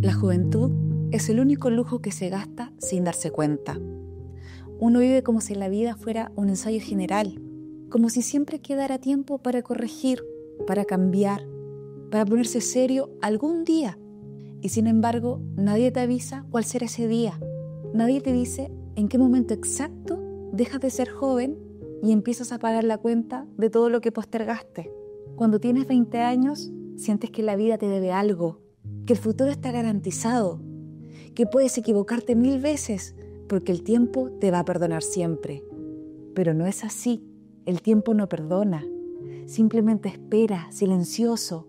La juventud es el único lujo que se gasta sin darse cuenta. Uno vive como si la vida fuera un ensayo general, como si siempre quedara tiempo para corregir, para cambiar, para ponerse serio algún día. Y sin embargo, nadie te avisa cuál será ese día. Nadie te dice en qué momento exacto dejas de ser joven y empiezas a pagar la cuenta de todo lo que postergaste. Cuando tienes 20 años, sientes que la vida te debe algo, que el futuro está garantizado, que puedes equivocarte 1000 veces porque el tiempo te va a perdonar siempre. Pero no es así, el tiempo no perdona, simplemente espera, silencioso,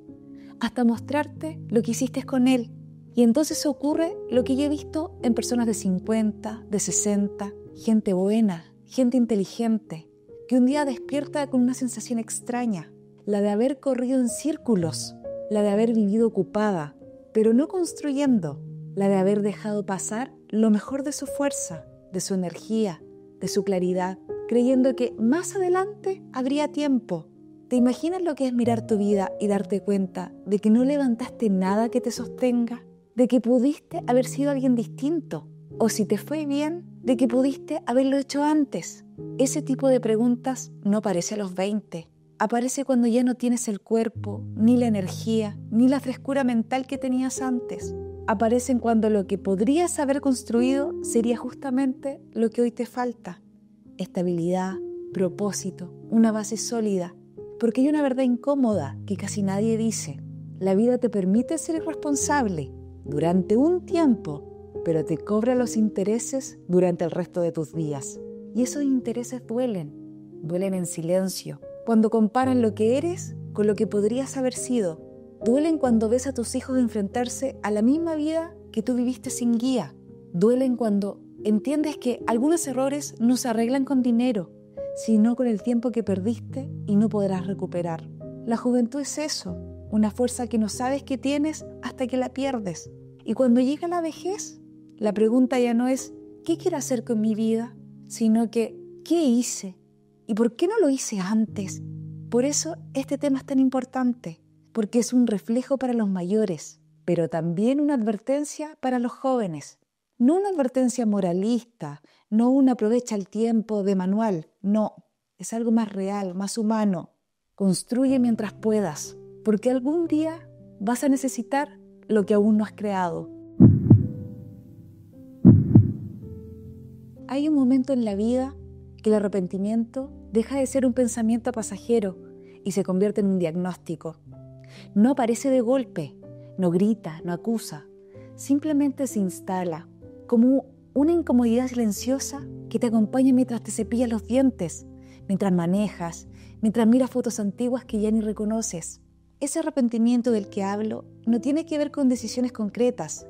hasta mostrarte lo que hiciste con él. Y entonces ocurre lo que yo he visto en personas de 50, de 60, gente buena, gente inteligente, que un día despierta con una sensación extraña, la de haber corrido en círculos, la de haber vivido ocupada, pero no construyendo, la de haber dejado pasar lo mejor de su fuerza, de su energía, de su claridad, creyendo que más adelante habría tiempo. ¿Te imaginas lo que es mirar tu vida y darte cuenta de que no levantaste nada que te sostenga? De que pudiste haber sido alguien distinto, o si te fue bien, de que pudiste haberlo hecho antes. Ese tipo de preguntas no aparece a los 20. Aparece cuando ya no tienes el cuerpo, ni la energía, ni la frescura mental que tenías antes. Aparecen cuando lo que podrías haber construido sería justamente lo que hoy te falta. Estabilidad, propósito, una base sólida. Porque hay una verdad incómoda que casi nadie dice. La vida te permite ser irresponsable durante un tiempo, pero te cobra los intereses durante el resto de tus días. Y esos intereses duelen en silencio. Cuando comparan lo que eres con lo que podrías haber sido. Duelen cuando ves a tus hijos enfrentarse a la misma vida que tú viviste sin guía. Duelen cuando entiendes que algunos errores no se arreglan con dinero, sino con el tiempo que perdiste y no podrás recuperar. La juventud es eso, una fuerza que no sabes que tienes hasta que la pierdes. Y cuando llega la vejez, la pregunta ya no es ¿qué quiero hacer con mi vida?, sino que ¿qué hice? ¿Y por qué no lo hice antes? Por eso este tema es tan importante, porque es un reflejo para los mayores, pero también una advertencia para los jóvenes. No una advertencia moralista, no un aprovecha el tiempo de manual, no, es algo más real, más humano. Construye mientras puedas, porque algún día vas a necesitar lo que aún no has creado. Hay un momento en la vida que el arrepentimiento deja de ser un pensamiento pasajero y se convierte en un diagnóstico. No aparece de golpe, no grita, no acusa, simplemente se instala como una incomodidad silenciosa que te acompaña mientras te cepillas los dientes, mientras manejas, mientras miras fotos antiguas que ya ni reconoces. Ese arrepentimiento del que hablo no tiene que ver con decisiones concretas.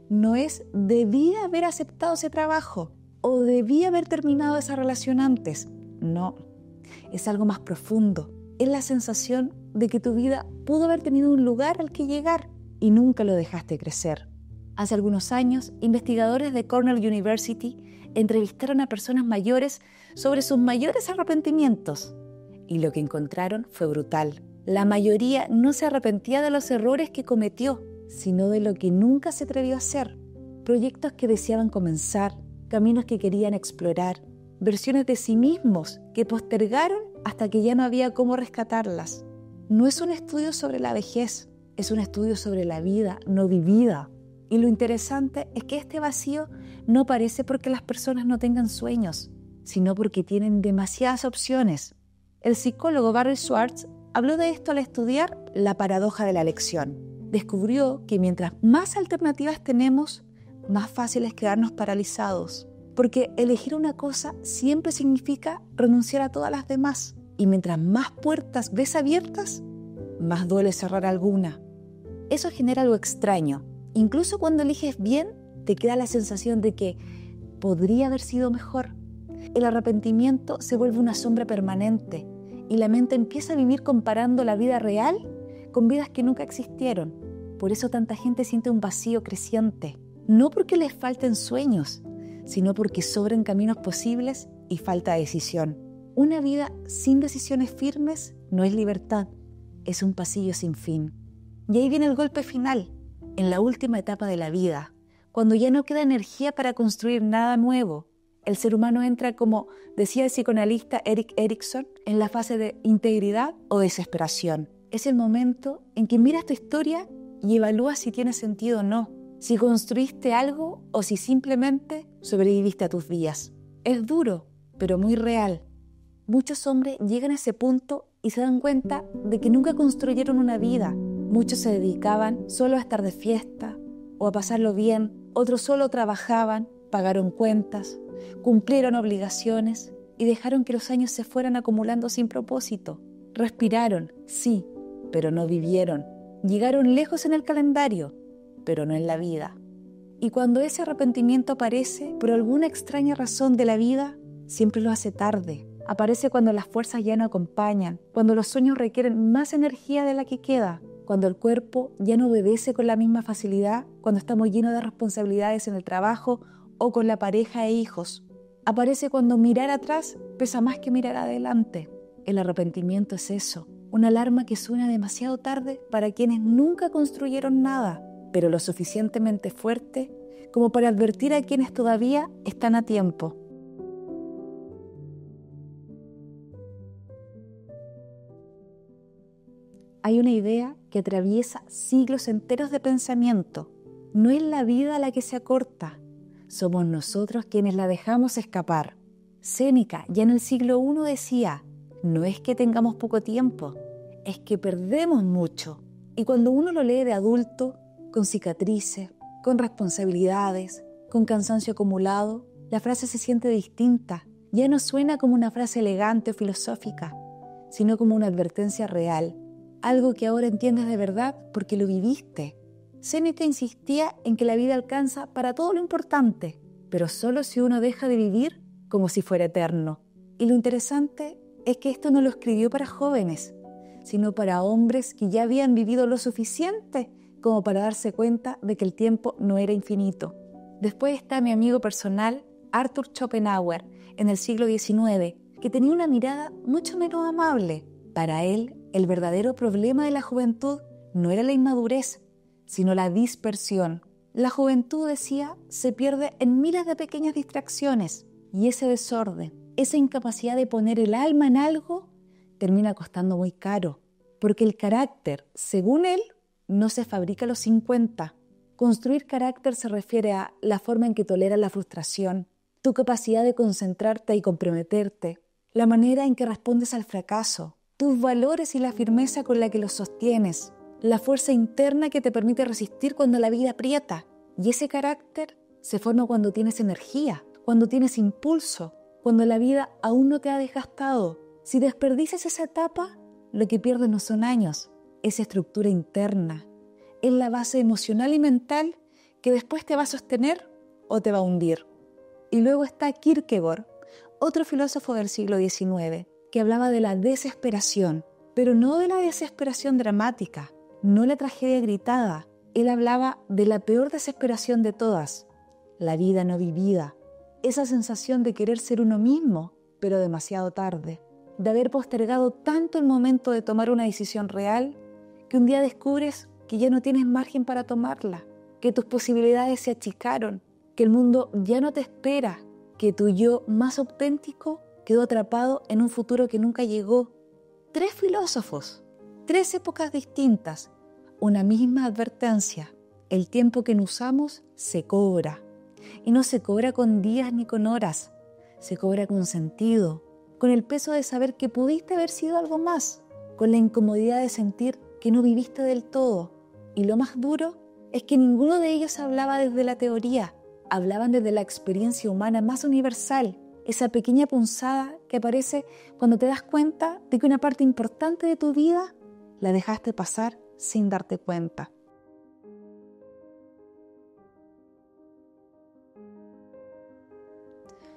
No es debí haber aceptado ese trabajo o debí haber terminado esa relación antes. No, es algo más profundo. Es la sensación de que tu vida pudo haber tenido un lugar al que llegar y nunca lo dejaste crecer. Hace algunos años, investigadores de Cornell University entrevistaron a personas mayores sobre sus mayores arrepentimientos y lo que encontraron fue brutal. La mayoría no se arrepentía de los errores que cometió, sino de lo que nunca se atrevió a hacer. Proyectos que deseaban comenzar, caminos que querían explorar, versiones de sí mismos que postergaron hasta que ya no había cómo rescatarlas. No es un estudio sobre la vejez, es un estudio sobre la vida no vivida. Y lo interesante es que este vacío no aparece porque las personas no tengan sueños, sino porque tienen demasiadas opciones. El psicólogo Barry Schwartz habló de esto al estudiar la paradoja de la elección. Descubrió que mientras más alternativas tenemos, más fácil es quedarnos paralizados, porque elegir una cosa siempre significa renunciar a todas las demás. Y mientras más puertas ves abiertas, más duele cerrar alguna. Eso genera algo extraño. Incluso cuando eliges bien, te queda la sensación de que podría haber sido mejor. El arrepentimiento se vuelve una sombra permanente y la mente empieza a vivir comparando la vida real con vidas que nunca existieron. Por eso tanta gente siente un vacío creciente. No porque les falten sueños, sino porque sobran caminos posibles y falta decisión. Una vida sin decisiones firmes no es libertad, es un pasillo sin fin. Y ahí viene el golpe final. en la última etapa de la vida, cuando ya no queda energía para construir nada nuevo. El ser humano entra, como decía el psicoanalista Erik Erikson, en la fase de integridad o desesperación. Es el momento en que miras tu historia y evalúas si tiene sentido o no, si construiste algo o si simplemente sobreviviste a tus días. Es duro, pero muy real. Muchos hombres llegan a ese punto y se dan cuenta de que nunca construyeron una vida. Muchos se dedicaban solo a estar de fiesta o a pasarlo bien, otros solo trabajaban, pagaron cuentas, cumplieron obligaciones y dejaron que los años se fueran acumulando sin propósito. Respiraron, sí, pero no vivieron. Llegaron lejos en el calendario, pero no en la vida. Y cuando ese arrepentimiento aparece, por alguna extraña razón de la vida, siempre lo hace tarde. Aparece cuando las fuerzas ya no acompañan, cuando los sueños requieren más energía de la que queda, cuando el cuerpo ya no obedece con la misma facilidad, cuando estamos llenos de responsabilidades en el trabajo o con la pareja e hijos. Aparece cuando mirar atrás pesa más que mirar adelante. El arrepentimiento es eso, una alarma que suena demasiado tarde para quienes nunca construyeron nada, pero lo suficientemente fuerte como para advertir a quienes todavía están a tiempo. Hay una idea que atraviesa siglos enteros de pensamiento. No es la vida la que se acorta, somos nosotros quienes la dejamos escapar. Séneca, ya en el siglo I, decía: no es que tengamos poco tiempo, es que perdemos mucho. Y cuando uno lo lee de adulto, con cicatrices, con responsabilidades, con cansancio acumulado, la frase se siente distinta. Ya no suena como una frase elegante o filosófica, sino como una advertencia real. Algo que ahora entiendes de verdad porque lo viviste. Séneca insistía en que la vida alcanza para todo lo importante, pero solo si uno deja de vivir como si fuera eterno. Y lo interesante es que esto no lo escribió para jóvenes, sino para hombres que ya habían vivido lo suficiente como para darse cuenta de que el tiempo no era infinito. Después está mi amigo personal, Arthur Schopenhauer, en el siglo XIX, que tenía una mirada mucho menos amable. Para él, el verdadero problema de la juventud no era la inmadurez, sino la dispersión. La juventud, decía, se pierde en miles de pequeñas distracciones, y ese desorden, esa incapacidad de poner el alma en algo, termina costando muy caro, porque el carácter, según él, no se fabrica a los 50. Construir carácter se refiere a la forma en que toleras la frustración, tu capacidad de concentrarte y comprometerte, la manera en que respondes al fracaso, tus valores y la firmeza con la que los sostienes, la fuerza interna que te permite resistir cuando la vida aprieta. Y ese carácter se forma cuando tienes energía, cuando tienes impulso, cuando la vida aún no te ha desgastado. Si desperdicias esa etapa, lo que pierdes no son años, es estructura interna. Es la base emocional y mental que después te va a sostener o te va a hundir. Y luego está Kierkegaard, otro filósofo del siglo XIX, que hablaba de la desesperación, pero no de la desesperación dramática, no la tragedia gritada. Él hablaba de la peor desesperación de todas, la vida no vivida, esa sensación de querer ser uno mismo, pero demasiado tarde, de haber postergado tanto el momento de tomar una decisión real, que un día descubres que ya no tienes margen para tomarla, que tus posibilidades se achicaron, que el mundo ya no te espera, que tu yo más auténtico quedó atrapado en un futuro que nunca llegó. 3 filósofos, 3 épocas distintas, una misma advertencia: el tiempo que no usamos se cobra. Y no se cobra con días ni con horas, se cobra con sentido, con el peso de saber que pudiste haber sido algo más, con la incomodidad de sentir que no viviste del todo. Y lo más duro es que ninguno de ellos hablaba desde la teoría, hablaban desde la experiencia humana más universal, esa pequeña punzada que aparece cuando te das cuenta de que una parte importante de tu vida la dejaste pasar sin darte cuenta.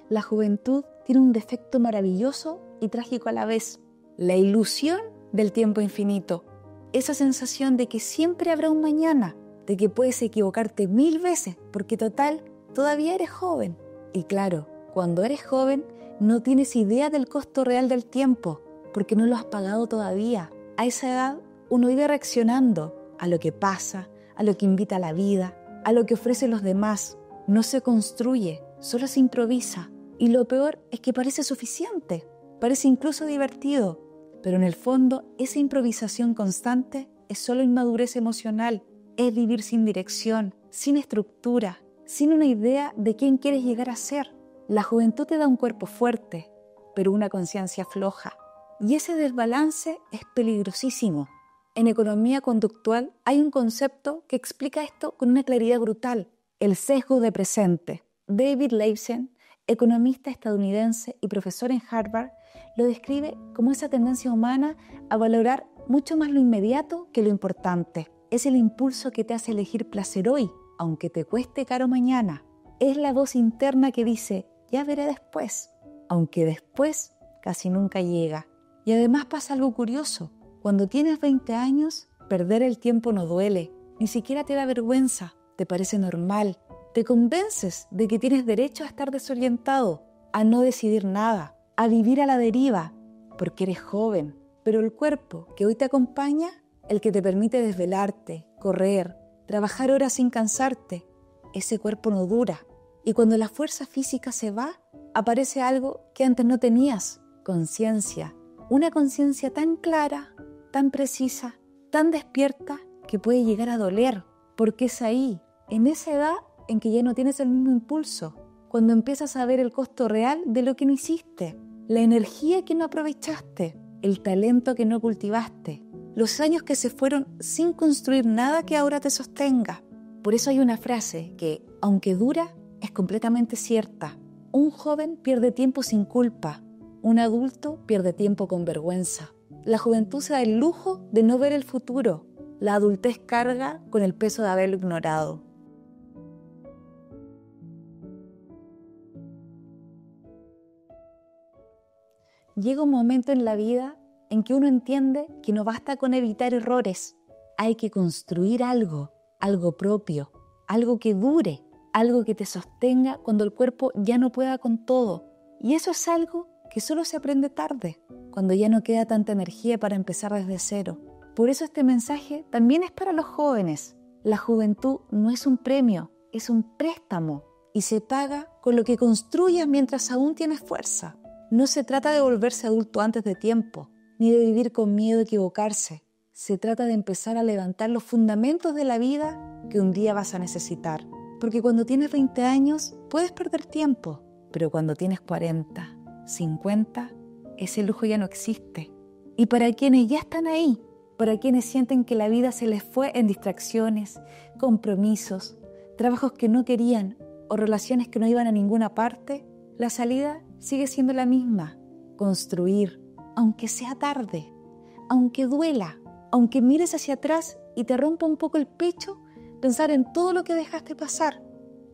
La juventud tiene un defecto maravilloso y trágico a la vez: la ilusión del tiempo infinito, esa sensación de que siempre habrá un mañana, de que puedes equivocarte 1000 veces, porque total, todavía eres joven. Y claro, cuando eres joven no tienes idea del costo real del tiempo, porque no lo has pagado todavía. A esa edad uno vive reaccionando a lo que pasa, a lo que invita a la vida, a lo que ofrecen los demás. No se construye, solo se improvisa. Y lo peor es que parece suficiente, parece incluso divertido, pero en el fondo esa improvisación constante es solo inmadurez emocional, es vivir sin dirección, sin estructura, sin una idea de quién quieres llegar a ser. La juventud te da un cuerpo fuerte, pero una conciencia floja. Y ese desbalance es peligrosísimo. En economía conductual hay un concepto que explica esto con una claridad brutal: el sesgo de presente. David Levsin, economista estadounidense y profesor en Harvard, lo describe como esa tendencia humana a valorar mucho más lo inmediato que lo importante. Es el impulso que te hace elegir placer hoy, aunque te cueste caro mañana. Es la voz interna que dice, ya veré después, aunque después casi nunca llega. Y además pasa algo curioso. Cuando tienes 20 años, perder el tiempo no duele, ni siquiera te da vergüenza, te parece normal. Te convences de que tienes derecho a estar desorientado, a no decidir nada, a vivir a la deriva, porque eres joven. Pero el cuerpo que hoy te acompaña, el que te permite desvelarte, correr, trabajar horas sin cansarte, ese cuerpo no dura. Y cuando la fuerza física se va, aparece algo que antes no tenías: conciencia. Una conciencia tan clara, tan precisa, tan despierta, que puede llegar a doler, porque es ahí, en esa edad en que ya no tienes el mismo impulso, cuando empiezas a ver el costo real de lo que no hiciste, la energía que no aprovechaste, el talento que no cultivaste, los años que se fueron sin construir nada que ahora te sostenga. Por eso hay una frase que, aunque dura, es completamente cierta. Un joven pierde tiempo sin culpa, un adulto pierde tiempo con vergüenza. La juventud se da el lujo de no ver el futuro, la adultez carga con el peso de haberlo ignorado. Llega un momento en la vida en que uno entiende que no basta con evitar errores. Hay que construir algo propio, algo que dure, algo que te sostenga cuando el cuerpo ya no pueda con todo. Y eso es algo que solo se aprende tarde, cuando ya no queda tanta energía para empezar desde cero. Por eso este mensaje también es para los jóvenes. La juventud no es un premio, es un préstamo y se paga con lo que construyas mientras aún tienes fuerza. No se trata de volverse adulto antes de tiempo, ni de vivir con miedo a equivocarse. Se trata de empezar a levantar los fundamentos de la vida que un día vas a necesitar. Porque cuando tienes 20 años puedes perder tiempo, pero cuando tienes 40, 50, ese lujo ya no existe. Y para quienes ya están ahí, para quienes sienten que la vida se les fue en distracciones, compromisos, trabajos que no querían o relaciones que no iban a ninguna parte, la salida sigue siendo la misma: construir, aunque sea tarde, aunque duela, aunque mires hacia atrás y te rompa un poco el pecho pensar en todo lo que dejaste pasar.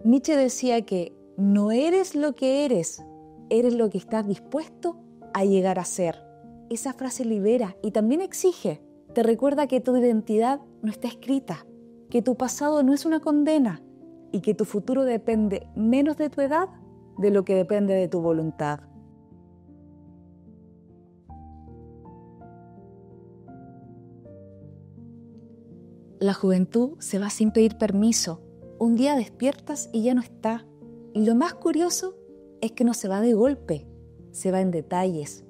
Nietzsche decía que no eres lo que eres lo que estás dispuesto a llegar a ser. Esa frase libera y también exige. Te recuerda que tu identidad no está escrita, que tu pasado no es una condena y que tu futuro depende menos de tu edad de lo que depende de tu voluntad. La juventud se va sin pedir permiso. Un día despiertas y ya no está. Y lo más curioso es que no se va de golpe, se va en detalles,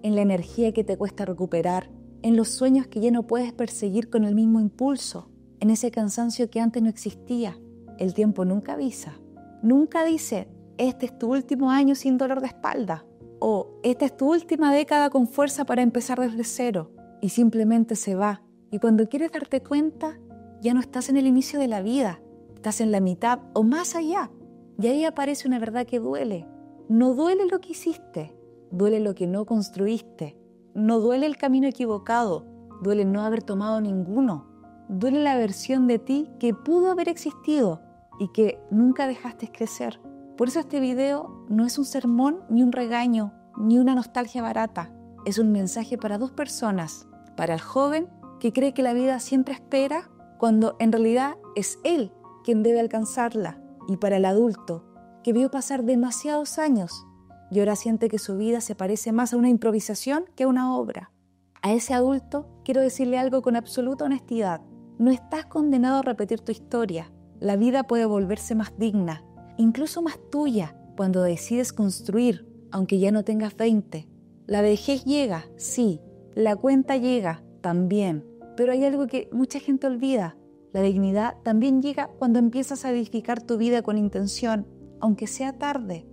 en la energía que te cuesta recuperar, en los sueños que ya no puedes perseguir con el mismo impulso, en ese cansancio que antes no existía. El tiempo nunca avisa, nunca dice: este es tu último año sin dolor de espalda, o esta es tu última década con fuerza para empezar desde cero, y simplemente se va. Y cuando quieres darte cuenta, ya no estás en el inicio de la vida, estás en la mitad o más allá. Y ahí aparece una verdad que duele. No duele lo que hiciste, duele lo que no construiste. No duele el camino equivocado, duele no haber tomado ninguno. Duele la versión de ti que pudo haber existido y que nunca dejaste crecer. Por eso este video no es un sermón, ni un regaño, ni una nostalgia barata. Es un mensaje para dos personas: para el joven que cree que la vida siempre espera, cuando en realidad es él quien debe alcanzarla, y para el adulto que vio pasar demasiados años y ahora siente que su vida se parece más a una improvisación que a una obra. A ese adulto quiero decirle algo con absoluta honestidad: No estás condenado a repetir tu historia. La vida puede volverse más digna, incluso más tuya, cuando decides construir, aunque ya no tengas 20. La vejez llega, sí. La cuenta llega, también. Pero hay algo que mucha gente olvida. La dignidad también llega cuando empiezas a edificar tu vida con intención, aunque sea tarde,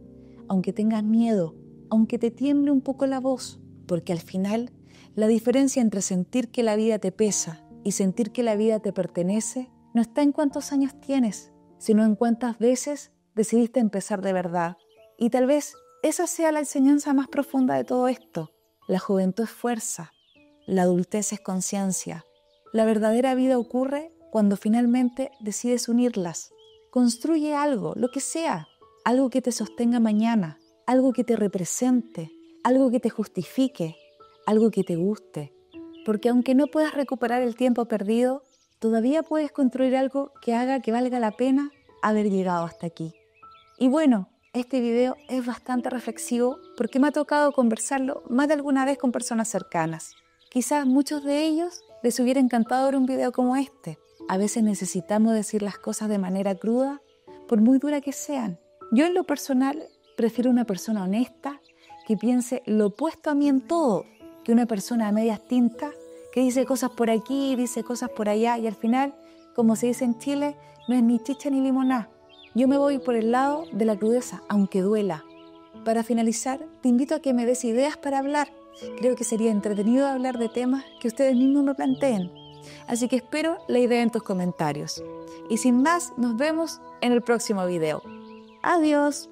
aunque tengas miedo, aunque te tiemble un poco la voz, porque al final la diferencia entre sentir que la vida te pesa y sentir que la vida te pertenece no está en cuántos años tienes, sino en cuántas veces decidiste empezar de verdad. Y tal vez esa sea la enseñanza más profunda de todo esto. La juventud es fuerza, la adultez es conciencia. La verdadera vida ocurre cuando finalmente decides unirlas. Construye algo, lo que sea, algo que te sostenga mañana, algo que te represente, algo que te justifique, algo que te guste. Porque aunque no puedas recuperar el tiempo perdido, todavía puedes construir algo que haga que valga la pena haber llegado hasta aquí. Y bueno, este video es bastante reflexivo porque me ha tocado conversarlo más de alguna vez con personas cercanas. Quizás muchos de ellos les hubiera encantado ver un video como este. A veces necesitamos decir las cosas de manera cruda, por muy dura que sean. Yo en lo personal prefiero una persona honesta que piense lo opuesto a mí en todo, que una persona a medias tintas que dice cosas por aquí, dice cosas por allá y al final, como se dice en Chile, no es ni chicha ni limonada. Yo me voy por el lado de la crudeza, aunque duela. Para finalizar, te invito a que me des ideas para hablar. Creo que sería entretenido hablar de temas que ustedes mismos me planteen. Así que espero la idea en tus comentarios. Y sin más, nos vemos en el próximo video. ¡Adiós!